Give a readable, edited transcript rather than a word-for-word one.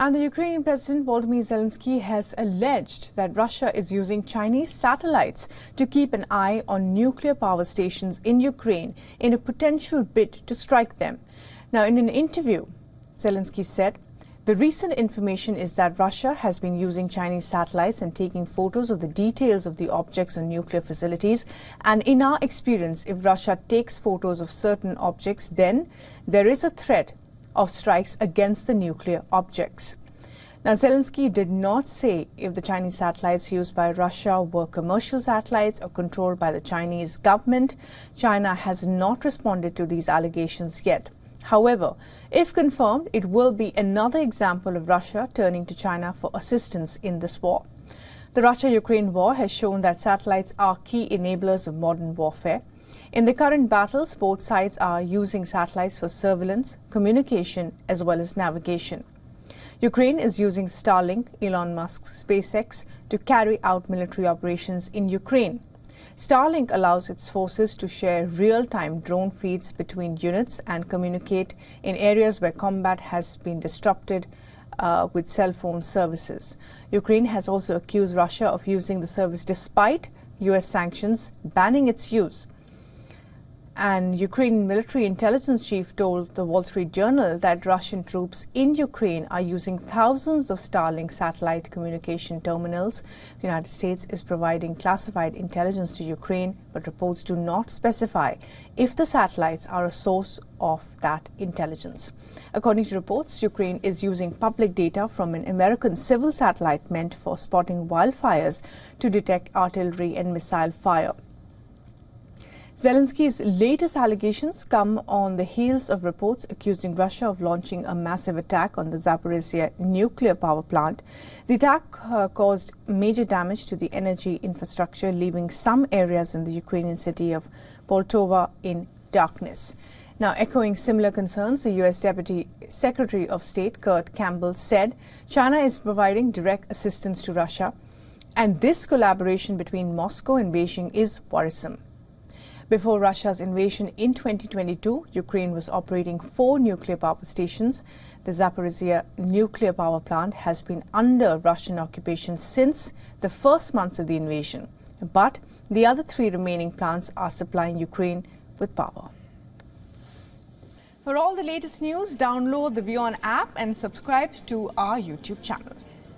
And the Ukrainian President Zelensky has alleged that Russia is using Chinese satellites to keep an eye on nuclear power stations in Ukraine in a potential bid to strike them. Now, in an interview, Zelensky said, "The recent information is that Russia has been using Chinese satellites and taking photos of the details of the objects on nuclear facilities. And in our experience, if Russia takes photos of certain objects, then there is a threat of strikes against the nuclear objects." Now, Zelensky did not say if the Chinese satellites used by Russia were commercial satellites or controlled by the Chinese government. China has not responded to these allegations yet. However, if confirmed, it will be another example of Russia turning to China for assistance in this war. The Russia-Ukraine war has shown that satellites are key enablers of modern warfare. In the current battles, both sides are using satellites for surveillance, communication, as well as navigation. Ukraine is using Starlink, Elon Musk's SpaceX, to carry out military operations in Ukraine. Starlink allows its forces to share real-time drone feeds between units and communicate in areas where combat has been disrupted with cell phone services. Ukraine has also accused Russia of using the service despite US sanctions banning its use. And Ukrainian military intelligence chief told the Wall Street Journal that Russian troops in Ukraine are using thousands of Starlink satellite communication terminals. The United States is providing classified intelligence to Ukraine, but reports do not specify if the satellites are a source of that intelligence. According to reports, Ukraine is using public data from an American civil satellite meant for spotting wildfires to detect artillery and missile fire. Zelensky's latest allegations come on the heels of reports accusing Russia of launching a massive attack on the Zaporizhzhia nuclear power plant. The attack caused major damage to the energy infrastructure, leaving some areas in the Ukrainian city of Poltava in darkness. Now, echoing similar concerns, the U.S. Deputy Secretary of State Kurt Campbell said China is providing direct assistance to Russia, and this collaboration between Moscow and Beijing is worrisome. Before Russia's invasion in 2022, Ukraine was operating 4 nuclear power stations. The Zaporizhzhia nuclear power plant has been under Russian occupation since the first months of the invasion. But the other 3 remaining plants are supplying Ukraine with power. For all the latest news, download the WION app and subscribe to our YouTube channel.